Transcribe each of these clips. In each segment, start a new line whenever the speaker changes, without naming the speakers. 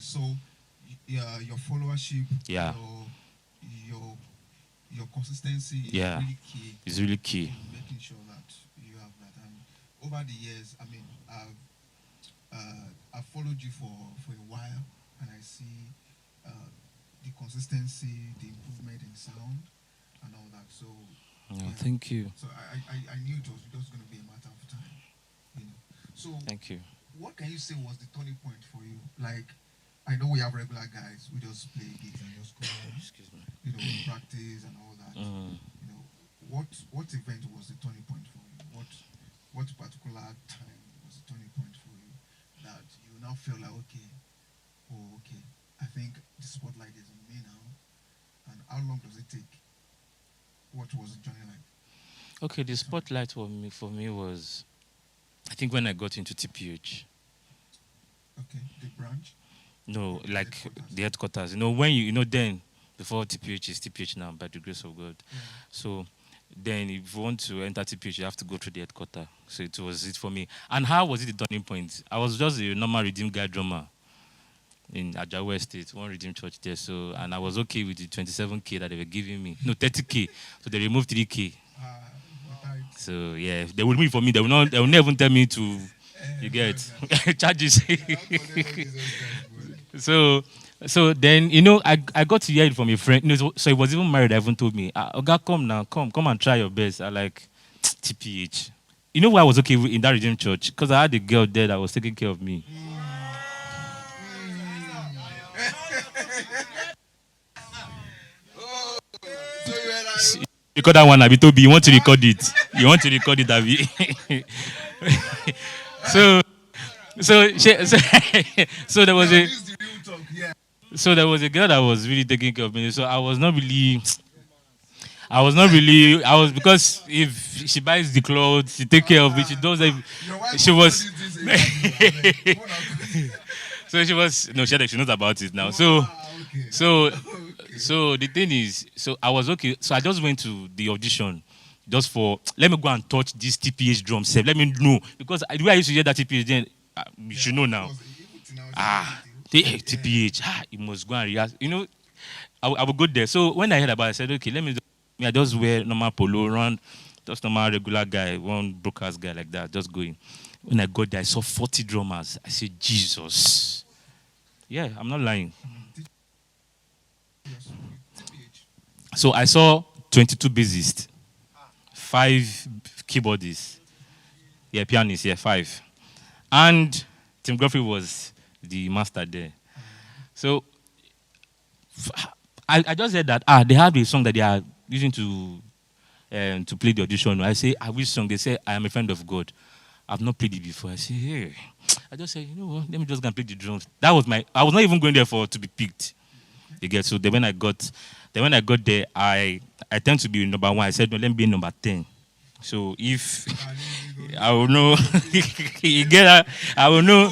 So your followership,
Yeah.
your your consistency is
Yeah.
really key
It's really key.
in making sure that you have that. And over the years, I mean, I've followed you for a while, and I see the consistency, the improvement in sound, and all that. So
Yeah,
yeah.
thank you.
So I knew it was just going to be a matter of time, you know. So
Thank you.
what can you say was the turning point for you? Like, I know we have regular guys, we just play gigs and just go home,
Excuse me.
you know, practice and all that. You know, what event was the turning point for you? What particular time was the turning point for you that you now feel like, okay, oh, okay, I think the spotlight is on me now. And how long does it take? What was the journey like?
Okay, the spotlight for me was, I think, when I got into TPH.
Okay, the branch.
No,
The
like
headquarters.
the headquarters. When you then, before TPH is TPH now, by the grace of God.
Yeah.
So then if you want to enter TPH, you have to go through the headquarters. So it was it for me. And how was it the turning point? I was just a normal Redeemed guy drummer in Ajawa Estate, one Redeemed church there. So, and I was okay with the 27K that they were giving me. No, 30K. So they removed 3K.
Right.
So yeah, they will remove it for me. They will not even tell me to, you get charges. So then, I got to hear it from a friend. So he was even married. I even told me, Oga, come now, come and try your best. I like TPH. You know why I was okay in that Redeemed church? Because I had a girl there that was taking care of me. Record that one, Abi Tobi. You want to record it? You want to record it, Abi? so, so there was a.
This is the real talk, yeah.
So there was a girl that was really taking care of me. So I was not really. Because if she buys the clothes, she take care of it. She does it.
Your wife
She was.
okay.
So she was. No, she knows about it now. So so so the thing is, so I was okay. So I just went to the audition. Just for, let me go and touch this TPH drum set. Let me know. Because the way I used to hear that TPH then, you should know now. TPH, you must go and rehearse. I would go there. So when I heard about it, I said, okay, I just wear normal polo, run, just normal regular guy, one broadcast guy like that, just going. When I got there, I saw 40 drummers. I said, Jesus. Yeah, I'm not lying. So I saw 22 bassists, 5 keyboardists, yeah, pianists, yeah, 5. And Tim Godfrey was the master there. So I just said that they have a song that they are using to play the audition. I say, which song? They say, I am a friend of God. I've not played it before. I say, hey. I just said, you know what? Let me just go and play the drums. That was I was not even going there to be picked. You get. So then when I got there, I tend to be number 1. I said, no, let me be number 10. So if I will know, you get that, I will know.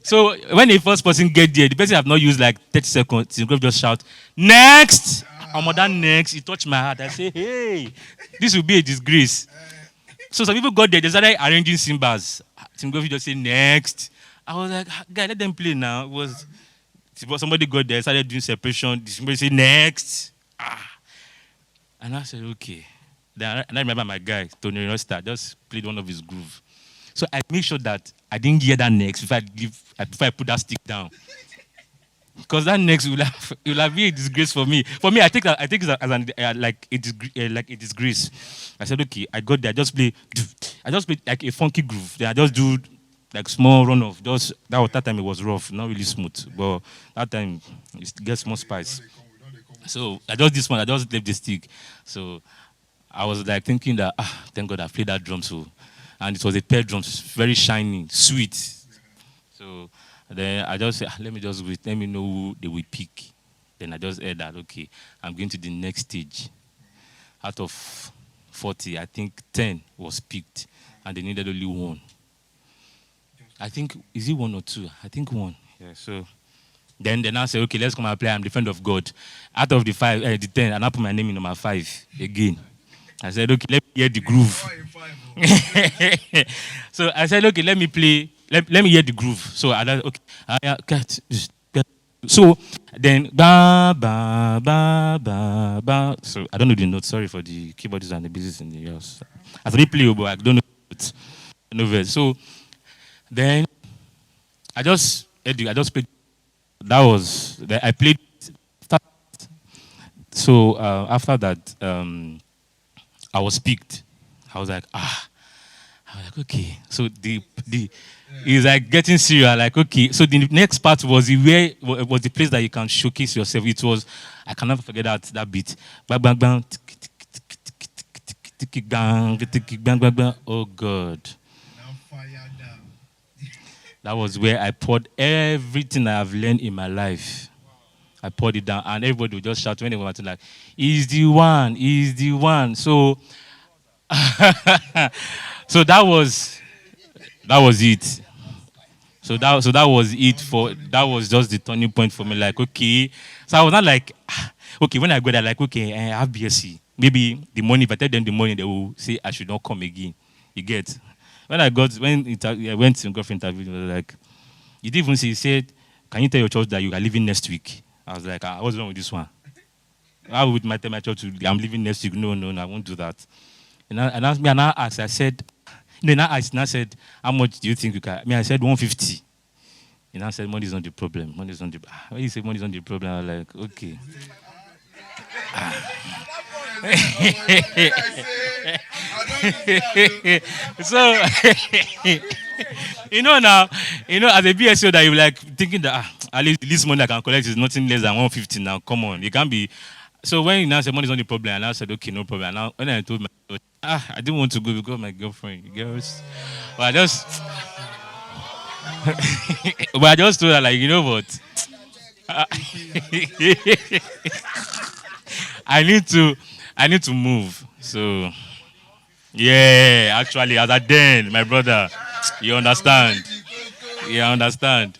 So when the first person get there, the person have not used like 30 seconds. He's going to just shout, next. Next. He touched my heart. I say, hey, this will be a disgrace. So some people got there, they started arranging cymbals. Tim Goffey just say next. I was like, guy, let them play now. It was somebody got there, started doing separation. Somebody say next. And I said, okay. Then I remember my guy, Tony Rosta, just played one of his groove. So I made sure that I didn't hear that next before I put that stick down. Because that next will have been a disgrace for me. For me, I take it as like a disgrace. I said, okay, I got there. I just play like a funky groove. Then I just do like small run off. That time it was rough, not really smooth. But that time it gets more spice. So I just left the stick. So I was like thinking that thank God I played that drum so, and it was a pair drum, very shiny, sweet. So then I just said, let me just wait, let me know who they will pick. Then I just heard that, okay, I'm going to the next stage. Out of 40, I think 10 was picked, and they needed only 1. I think, is it 1 or 2? I think 1. Yeah, so then they now say, okay, let's come and play I'm the friend of God. Out of the 10, and I put my name in number 5 again. I said, okay, let me hear the groove. So I said, okay, let me play let me hear the groove. So I like, okay, get. So then ba ba ba ba ba. So I don't know the notes. Sorry for the keyboardists and the business in the house. I already play, but I don't know the notes. No verse. So then I just played. That was I played. So after that, I was picked. I was like, ah. I was like, okay. So the it's like getting serious. Like, okay. So the next part was was the place that you can showcase yourself. It was I can never forget that beat. Bang bang bang. Bang bang bang bang. Oh God.
Now fire down.
That was where I poured everything I have learned in my life. I poured it down, and everybody would just shout when they were like, "He's the one! He's the one!" So, so that was it. So that was it for that was just the turning point for me. Like, okay, so I was not like, okay, when I go there, like, okay, I have BSc. Maybe the money, if I tell them the money, they will say I should not come again. You get? I went to golf interview, they were like, you didn't even say, he said, can you tell your church that you are leaving next week? I was like, what's wrong with this one? How would my tell my church I'm leaving next week? No, no, no, I won't do that. And I asked, I said, then I asked, and I said, how much do you think you can? I mean, I said 150. And I said, money is not the problem. Money is not the when you say money is not the problem, I was like, okay. So now, as a BSO that you like thinking that at least money I can collect is nothing less than 150 now. Come on. It can't be. So when you now said money is not the problem, and I said, okay, no problem. And now when I told my coach, I didn't want to go because my girlfriend, girls. But I just but I just told her like, you know what? I need to move. So yeah, actually, as a then, my brother, you understand. You understand.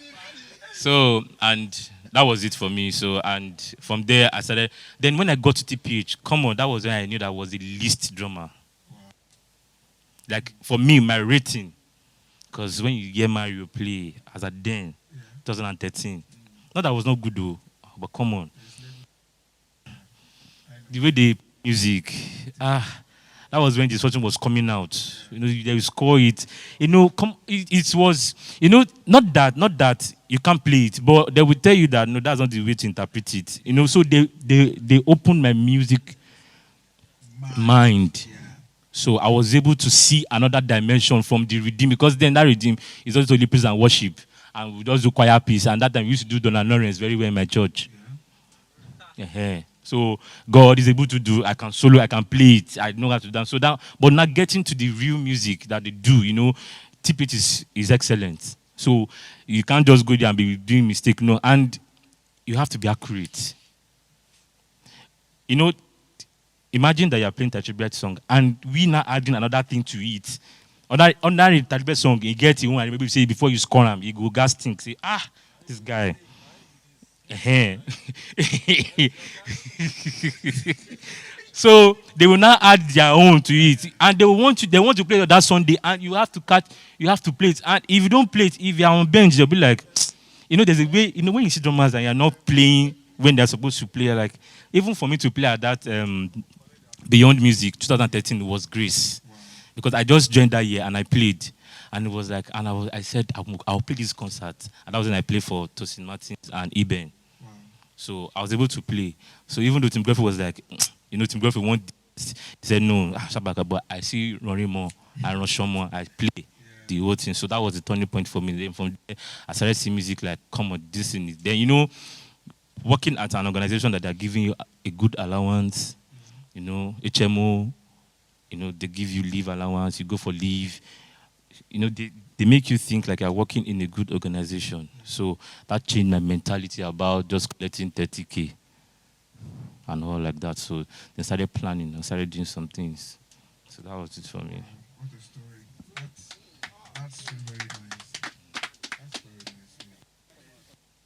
So and that was it for me. So and from there I started. Then when I got to TPH, come on, that was when I knew that was the least drama. Like for me, my rating, because when you hear Mario play as a then, 2013, not that was not good though, but come on, the way they music, that was when the instruction was coming out. They score it. It was, not that you can't play it, but they will tell you that no, that's not the way to interpret it. So they opened my music mind.
Yeah.
So I was able to see another dimension from the redeem, because then that redeem is also only praise and worship, and we just do choir piece. And that time we used to do Donna Lawrence very well in my church. Yeah. So God is able to do. I can solo. I can play it. I know how to dance. So that, but now getting to the real music that they do, tip is excellent. So you can't just go there and be doing mistake. No, and you have to be accurate. Imagine that you are playing Tachibet song and we now adding another thing to it. On that Tachibet song, you get it, and maybe you say before you score him, you go gas think, say, this guy. So they will now add their own to it, and they want to play that Sunday, and you have to play it. And if you don't play it, if you are on bench, they'll be like, there's a way, when you see drummers and you're not playing when they're supposed to play, like, even for me to play at that Beyond Music 2013 was grace, because I just joined that year and I played, and it was like, and I said I'll play this concert, and that was when I played for Tosin Martins and Eben. So I was able to play. So even though Tim Griffith was like, Tim Griffith wanted, he said no, Shaba, but I see Rory more, I run more, I play the whole thing. So that was the turning point for me. Then from there, I started seeing music like, come on, this thing is then working at an organization that they're giving you a good allowance, HMO, they give you leave allowance, you go for leave, they make you think like you're working in a good organization. So that changed my mentality about just collecting 30K and all like that. So they started planning and started doing some things. So that was it for me.
What a story. That's very nice. That's very nice.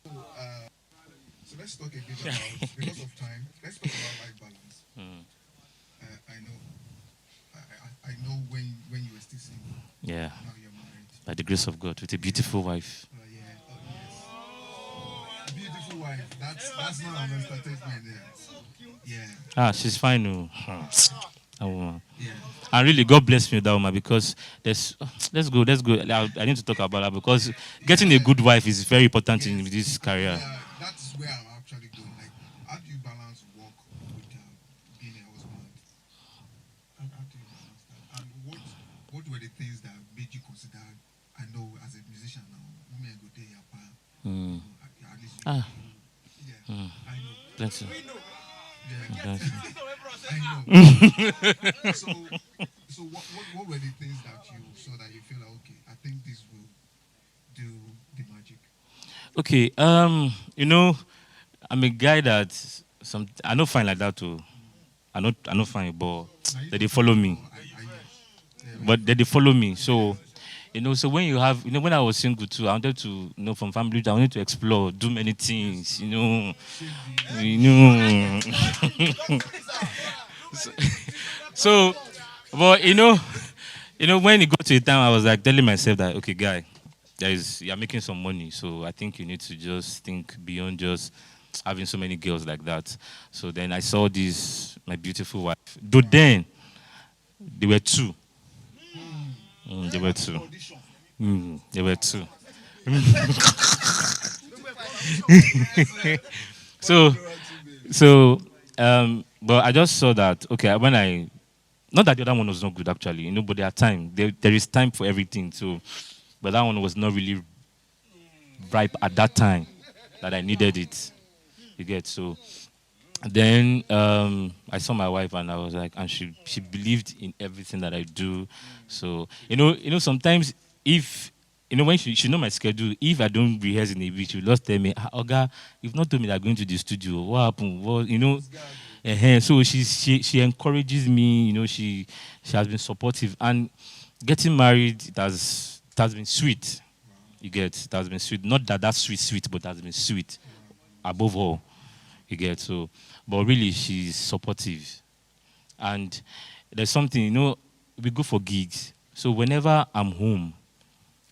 Yeah. So let's talk a bit about, because of time, let's talk about life balance. I know when you were still single.
Yeah.
Now you're married.
by the grace of God, with a beautiful wife.
Yeah. Oh, yes. Beautiful wife. That's not an understatement there. Yeah.
Ah, she's fine. Oh. That woman.
Yeah.
And really, God bless me with that woman because there's. Let's go. I need to talk about that because getting a good wife is very important in
Yes.
this career.
Yeah. That's where I'm actually going. Like, how do you balance work with being a husband? How do you balance that? And what were the things that made you consider? I know as a musician now, women go there,
Mm.
at least
Ah,
yeah,
mm.
I know.
That's it.
Yeah,
That's it.
I know. So what were the things that you saw that you feel like, okay, I think this will do the magic?
Okay. I'm a guy that I don't find like that too. I don't find, but
Now you
they
don't
follow
find
me.
more, I know. Yeah,
But they follow me. So, so when you have, when I was single too, I wanted to, from family, I wanted to explore, do many things,
shake
you know. so, but when it got to a time, I was like telling myself that, okay, guy, you're making some money, so I think you need to just think beyond just having so many girls like that. So then I saw my beautiful wife. Though then, there were two. There were two. There were two. so, but I just saw that, okay, not that the other one was not good actually, but there are time. There is time for everything. So, but that one was not really ripe at that time that I needed it. You get so. Then I saw my wife and I was like, and she believed in everything that I do. So sometimes if when she know my schedule, if I don't rehearse in a week, she will just tell me, Oga, you've not told me that I'm going to the studio. What happened? So she encourages me. She has been supportive and getting married. It has been sweet. You get it has been sweet. Not that's sweet, but it has been sweet above all. You get so, but really she's supportive, and there's something we go for gigs. So whenever I'm home,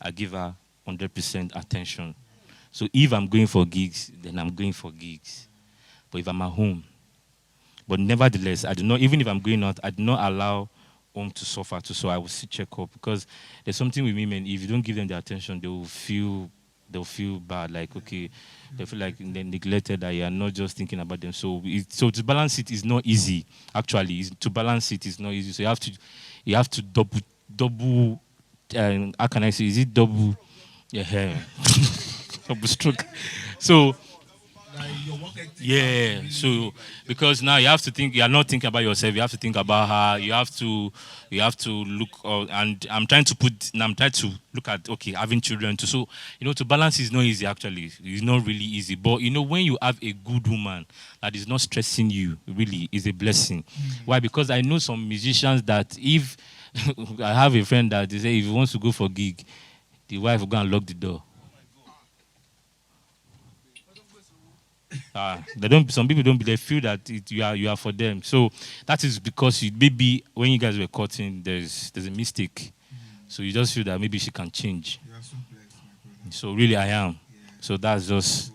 I give her 100% attention. So if I'm going for gigs, then I'm going for gigs. But if I'm at home, but nevertheless, I do not. Even if I'm going out, I do not allow home to suffer too. So I will still check up because there's something with women. If you don't give them the attention, they'll feel bad. Like, okay, they feel like they're neglected, that you are not just thinking about them. So to balance it is not easy. Actually, to balance it is not easy. So you have to double. How can I say? Is it double? Yeah, double stroke. So yeah, so because now you have to think, you are not thinking about yourself, you have to think about her, you have to look, and I'm trying to look at, okay, having children too. So, to balance is not easy actually. It's not really easy. But when you have a good woman that is not stressing you, really is a blessing. Why? Because I know some musicians that if I have a friend that they say if he wants to go for gig, the wife will go and lock the door. They don't. Some people don't. They feel that you are for them. So that is because maybe when you guys were cutting, there's a mistake. So you just feel that maybe she can change.
You are so blessed, my brother.
So really, I am.
Yeah.
So that's just